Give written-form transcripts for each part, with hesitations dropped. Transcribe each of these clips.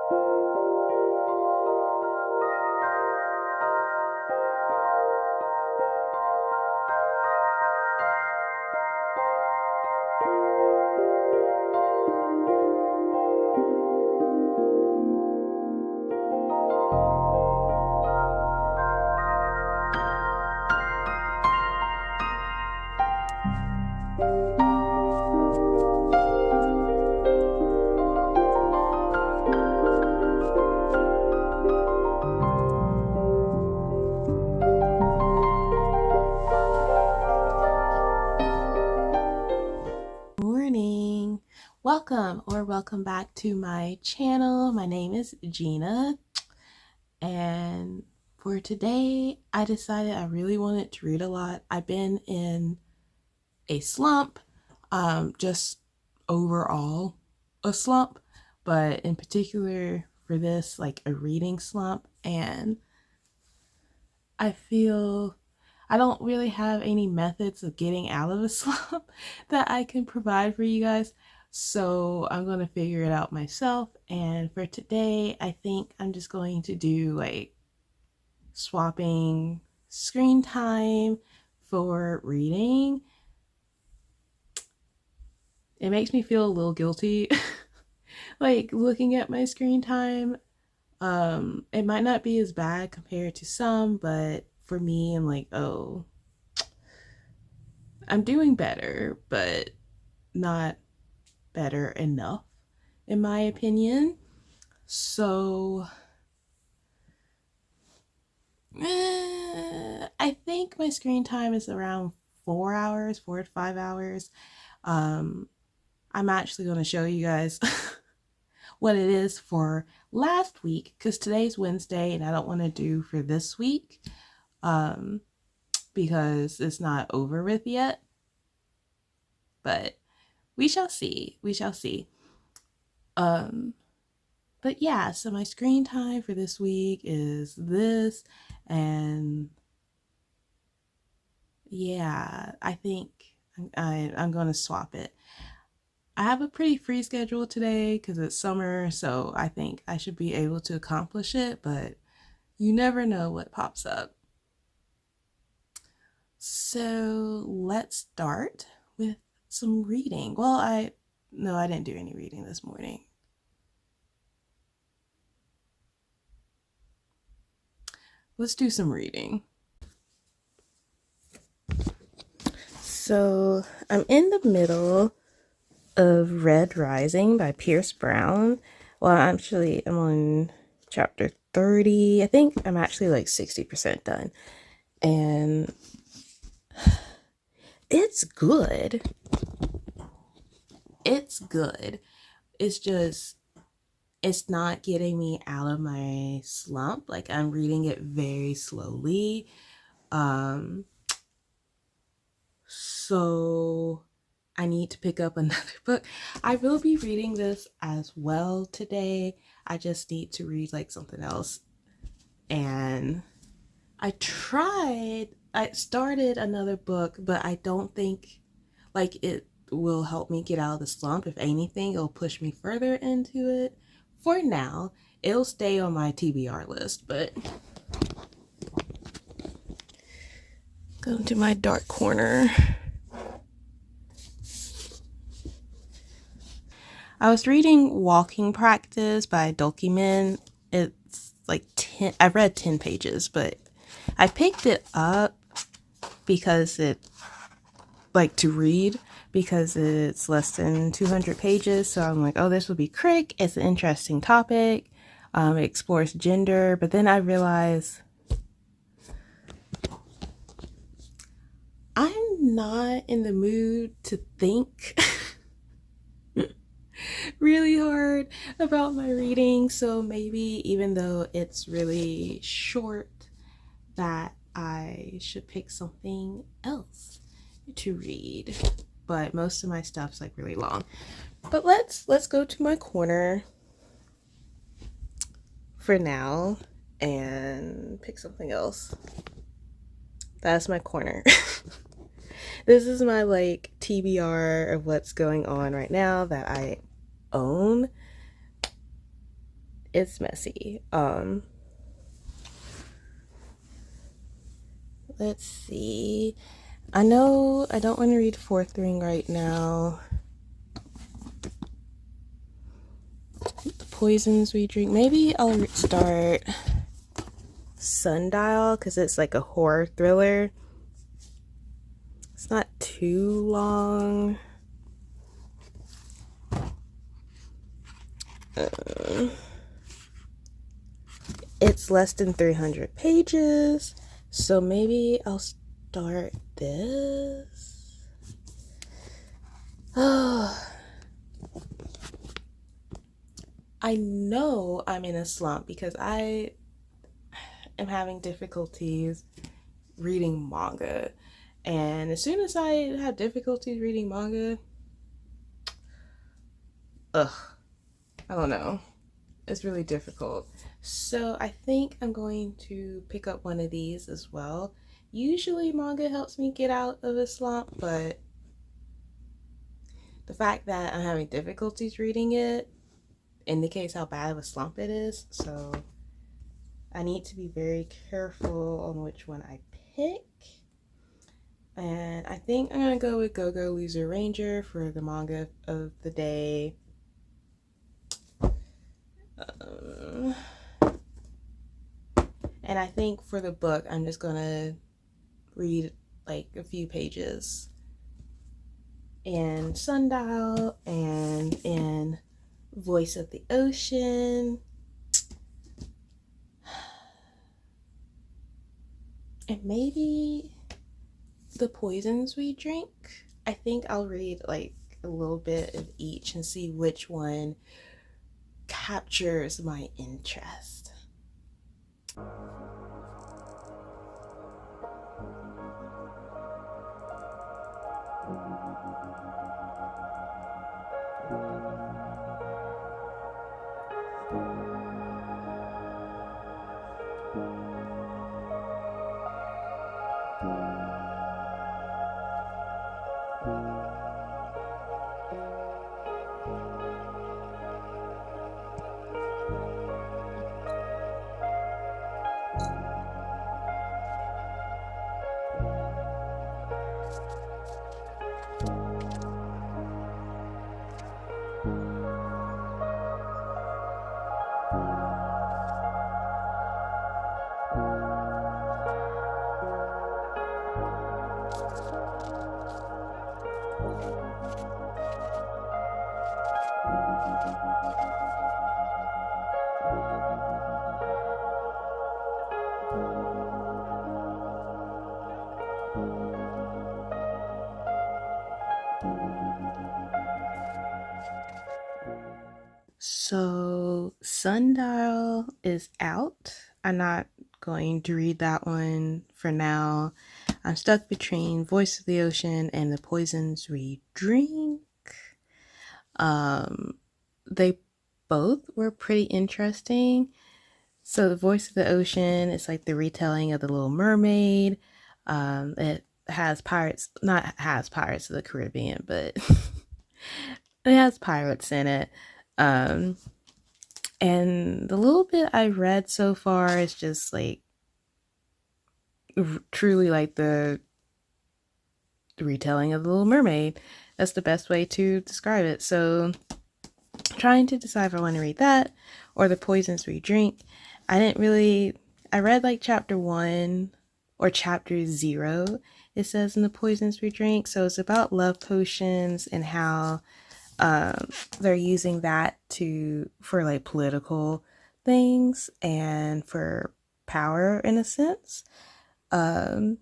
Morning. Welcome back to my channel. My name is Gina, and for today I decided I really wanted to read a lot. I've been in a slump, just overall a slump, but in particular for this, like a reading slump, and I feel I don't really have any methods of getting out of a slump that I can provide for you guys. So I'm going to figure it out myself. And for today, I think I'm just going to do like swapping screen time for reading. It makes me feel a little guilty like looking at my screen time. It might not be as bad compared to some, but for me, I'm like, oh, I'm doing better, but not better enough, in my opinion. So, I think my screen time is around 4 hours, 4 to 5 hours. I'm actually going to show you guys what it is for last week because today's Wednesday and I don't want to do for this week because it's not over with yet. But we shall see. We shall see. But yeah, so my screen time for this week is this, and yeah, I think I'm going to swap it. I have a pretty free schedule today because it's summer, so I think I should be able to accomplish it, but you never know what pops up. So let's start with some reading. Well, I didn't do any reading this morning. Let's do some reading. So I'm in the middle of Red Rising by Pierce Brown. Well, I'm on chapter 30. I think I'm actually like 60% done. And it's good. It's good. It's just, it's not getting me out of my slump. Like I'm reading it very slowly. So I need to pick up another book. I will be reading this as well today. I just need to read like something else. And I started another book, but I don't think like it will help me get out of the slump. If anything, it'll push me further into it. For now, it'll stay on my TBR list, but go to my dark corner. I was reading Walking Practice by Dolky Min. It's like 10, I read 10 pages, but I picked it up because to read because it's less than 200 pages. So I'm like, oh, this would be quick. It's an interesting topic. It explores gender, but then I realized I'm not in the mood to think really hard about my reading. So maybe even though it's really short, that I should pick something else to read. But most of my stuff's like really long. But let's go to my corner for now and pick something else. That's my corner. This is my like TBR of what's going on right now that I own. it's messy. Let's see. I know I don't want to read Fourth Ring right now. The Poisons We Drink. Maybe I'll start Sundial because it's like a horror thriller. It's not too long. It's less than 300 pages. So maybe I'll start this. Oh, I know I'm in a slump because I am having difficulties reading manga. And as soon as I have difficulties reading manga, I don't know. It's really difficult. So I think I'm going to pick up one of these as well. Usually manga helps me get out of a slump, but the fact that I'm having difficulties reading it indicates how bad of a slump it is. So I need to be very careful on which one I pick. And I think I'm gonna go with Go Go Loser Ranger for the manga of the day. And I think for the book, I'm just gonna read like a few pages in Sundial and in Voice of the Ocean. And maybe The Poisons We Drink. I think I'll read like a little bit of each and see which one captures my interest. So Sundial is out. I'm not going to read that one for now. I'm stuck between Voice of the Ocean and The Poisons We Drink. They both were pretty interesting. So The Voice of the Ocean is like the retelling of The Little Mermaid. It has pirates, not has Pirates of the Caribbean, but it has pirates in it. And the little bit I've read so far is just like truly like the retelling of The Little Mermaid. That's the best way to describe it. So, trying to decide if I want to read that or The Poisons We Drink. I read like chapter 1 or chapter 0, it says in The Poisons We Drink. So, it's about love potions and how they're using that for like political things and for power in a sense. I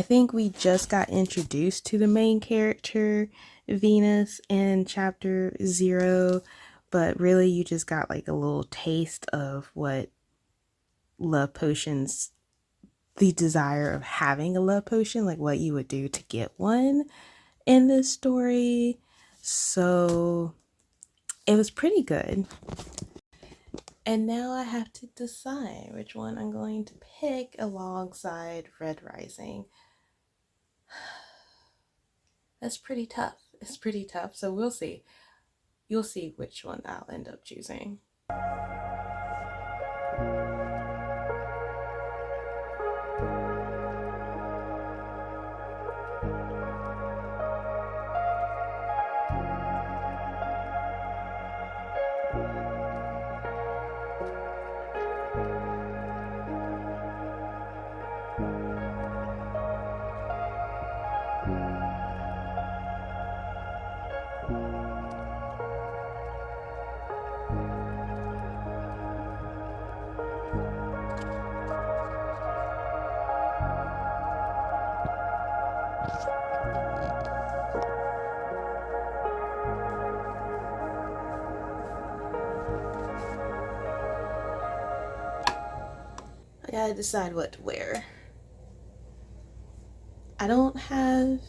think we just got introduced to the main character, Venus, in chapter 0, but really you just got like a little taste of what love potions, the desire of having a love potion, like what you would do to get one in this story. So it was pretty good. And now I have to decide which one I'm going to pick alongside Red Rising. That's pretty tough. It's pretty tough. So we'll see. You'll see which one I'll end up choosing. I gotta decide what to wear. I don't have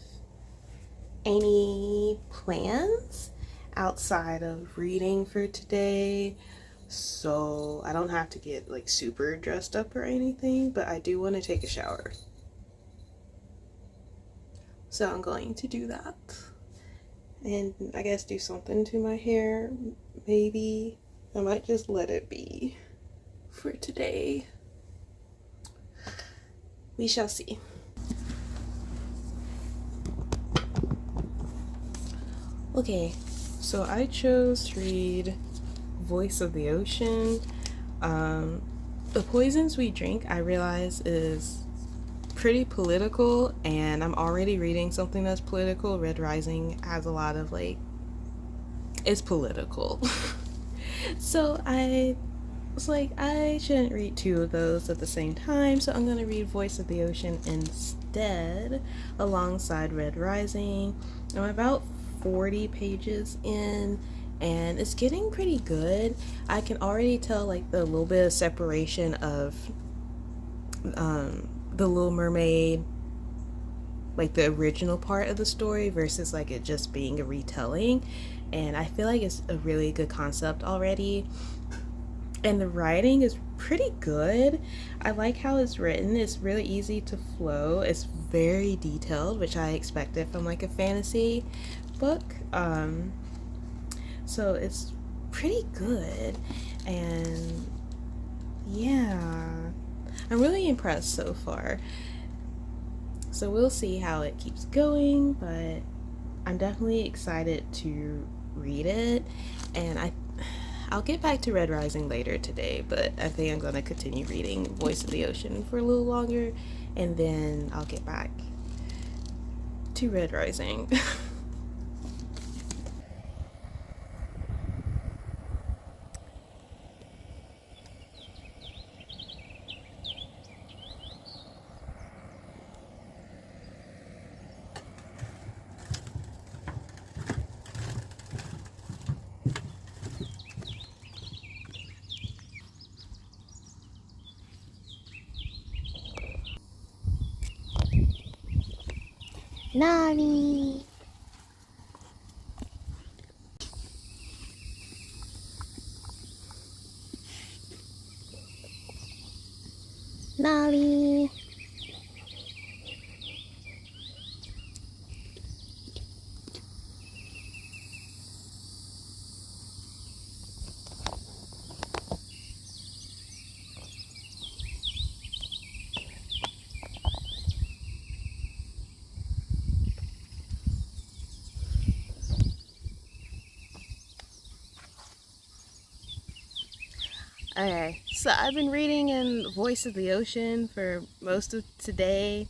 any plans outside of reading for today, so I don't have to get like super dressed up or anything, but I do want to take a shower. So I'm going to do that. And I guess do something to my hair, maybe. I might just let it be for today. We shall see. Okay, so I chose to read Voice of the Ocean. The Poisons We Drink, I realize, is pretty political, and I'm already reading something that's political. Red Rising has a lot of like, it's political. So I was like, I shouldn't read two of those at the same time, so I'm gonna read Voice of the Ocean instead alongside Red Rising. I'm about 40 pages in, and it's getting pretty good. I can already tell like the little bit of separation of the Little Mermaid, like the original part of the story versus like it just being a retelling, and I feel like it's a really good concept already, and the writing is pretty good. I like how it's written. It's really easy to flow. It's very detailed, which I expected from like a fantasy book. So it's pretty good, and yeah, I'm really impressed so far. So we'll see how it keeps going, but I'm definitely excited to read it, and I'll get back to Red Rising later today, but I think I'm going to continue reading Voice of the Ocean for a little longer, and then I'll get back to Red Rising. Nani? Nani? Okay, so I've been reading in Voice of the Ocean for most of today.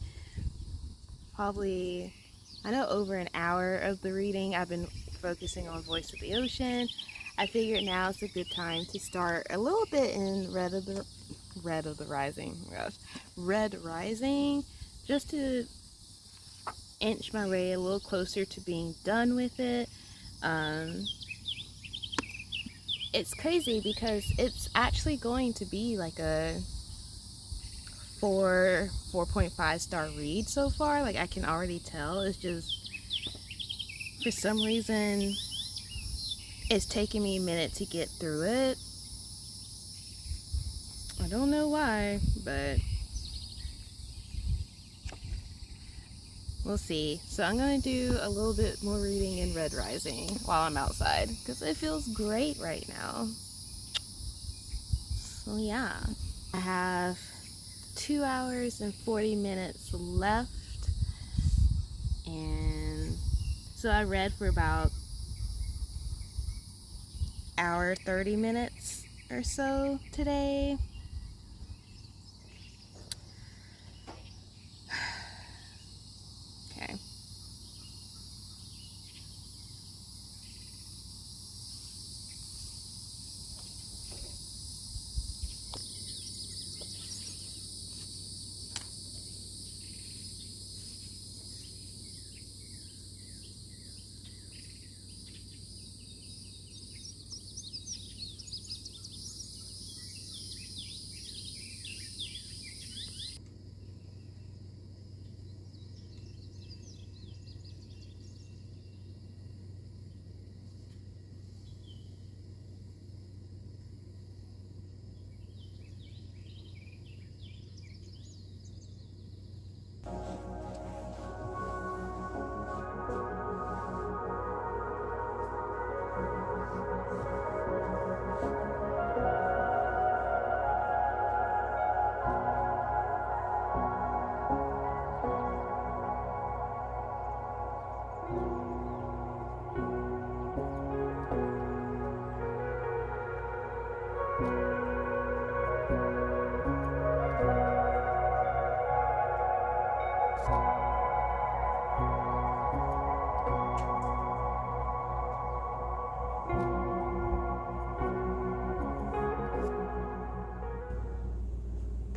Probably, I know, over an hour of the reading. I've been focusing on Voice of the Ocean. I figured now is a good time to start a little bit in Red of the Rising. Oh my gosh, Red Rising, just to inch my way a little closer to being done with it. It's crazy because it's actually going to be like a 4.5 star read so far. Like, I can already tell. It's just, for some reason, it's taking me a minute to get through it. I don't know why, but we'll see. So I'm gonna do a little bit more reading in Red Rising while I'm outside, because it feels great right now. Well, yeah, I have 2 hours and 40 minutes left, and so I read for about hour 30 minutes or so today. Okay.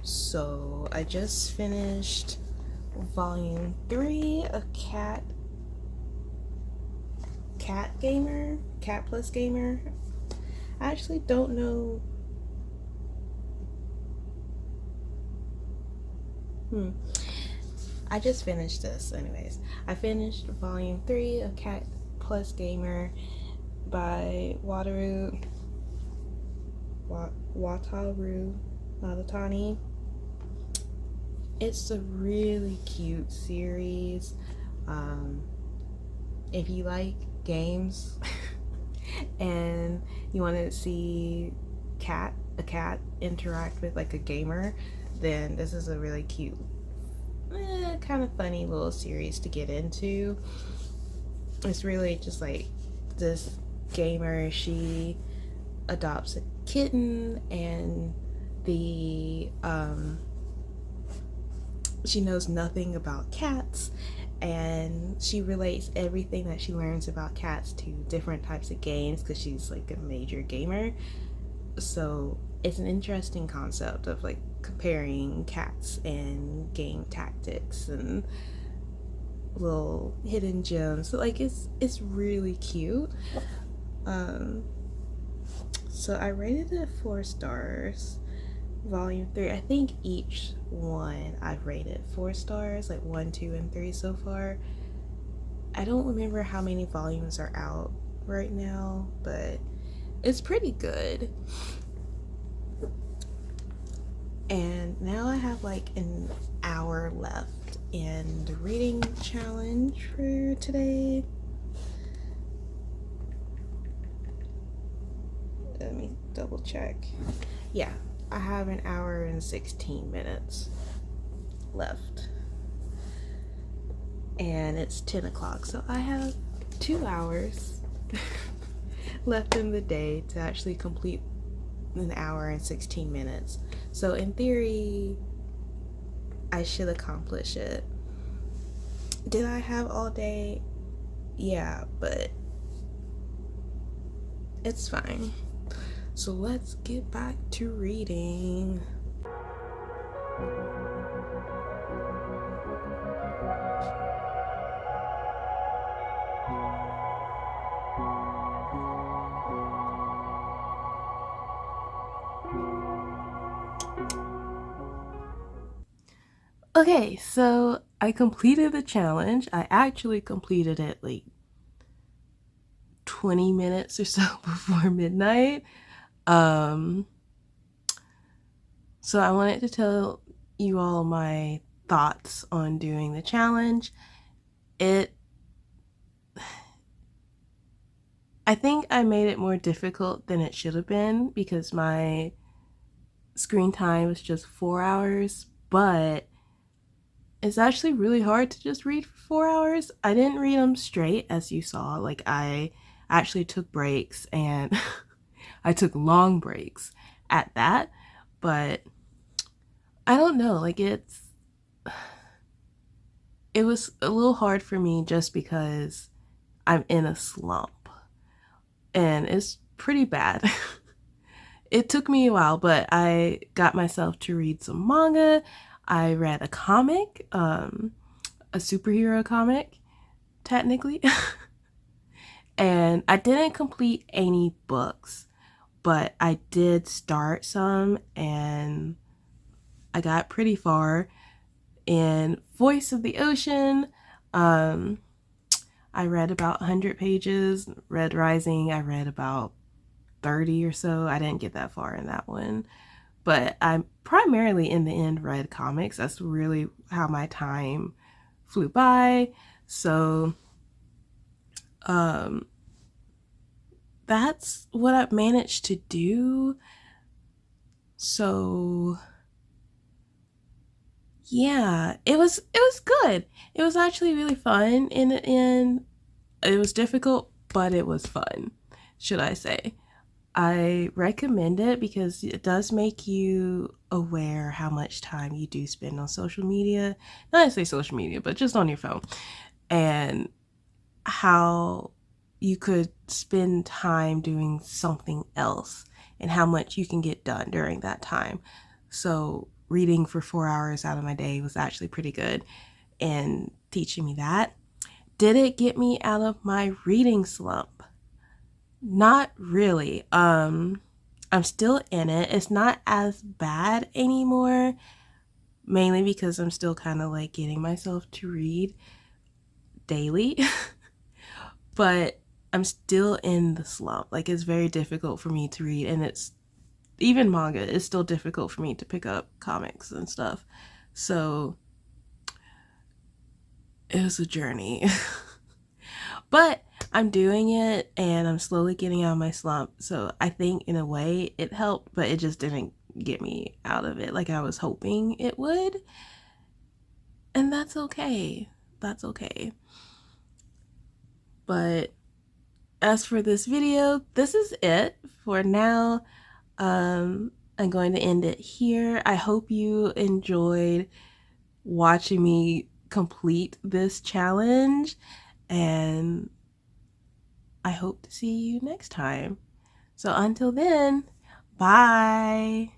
So I just finished volume 3 of Cat Plus Gamer. I actually don't know. I just finished this anyways. I finished volume 3 of Cat Plus Gamer by Wataru Nadatani. It's a really cute series. If you like games and you want to see a cat interact with like a gamer, then this is a really cute, kind of funny little series to get into. It's really just like this gamer, she adopts a kitten, and she knows nothing about cats, and she relates everything that she learns about cats to different types of games because she's like a major gamer. So it's an interesting concept of like comparing cats and game tactics and little hidden gems. So like it's really cute. So I rated it 4 stars. Volume 3, I think each one I've rated 4 stars, like 1, 2, and 3 so far. I don't remember how many volumes are out right now, but it's pretty good. And now I have like an hour left in the reading challenge for today. Let me double check. Yeah, I have an hour and 16 minutes left. And it's 10 o'clock, so I have 2 hours left in the day to actually complete an hour and 16 minutes. So in theory, I should accomplish it. Did I have all day? Yeah, but it's fine. So let's get back to reading. Okay, so I completed the challenge. I actually completed it like 20 minutes or so before midnight. So I wanted to tell you all my thoughts on doing the challenge. I think I made it more difficult than it should have been because my screen time was just 4 hours, but it's actually really hard to just read for 4 hours. I didn't read them straight, as you saw. Like, I actually took breaks, and I took long breaks at that. But I don't know, like, it was a little hard for me just because I'm in a slump, and it's pretty bad. It took me a while, but I got myself to read some manga. I read a comic, a superhero comic, technically. And I didn't complete any books, but I did start some, and I got pretty far. In Voice of the Ocean, I read about 100 pages. Red Rising, I read about 30 or so. I didn't get that far in that one. But I primarily, in the end, read comics. That's really how my time flew by. So, that's what I've managed to do. So, yeah, it was good. It was actually really fun in the end. It was difficult, but it was fun, should I say. I recommend it because it does make you aware how much time you do spend on social media. Not to say social media, but just on your phone. And how you could spend time doing something else and how much you can get done during that time. So reading for 4 hours out of my day was actually pretty good in teaching me that. Did it get me out of my reading slump? Not really. I'm still in it. It's not as bad anymore, mainly because I'm still kind of like getting myself to read daily. But I'm still in the slump. Like, it's very difficult for me to read, and it's even manga, it's still difficult for me to pick up comics and stuff. So it was a journey. But I'm doing it, and I'm slowly getting out of my slump. So I think in a way it helped, but it just didn't get me out of it like I was hoping it would. And that's okay. That's okay. But as for this video, this is it for now. I'm going to end it here. I hope you enjoyed watching me complete this challenge, and I hope to see you next time. So until then, bye.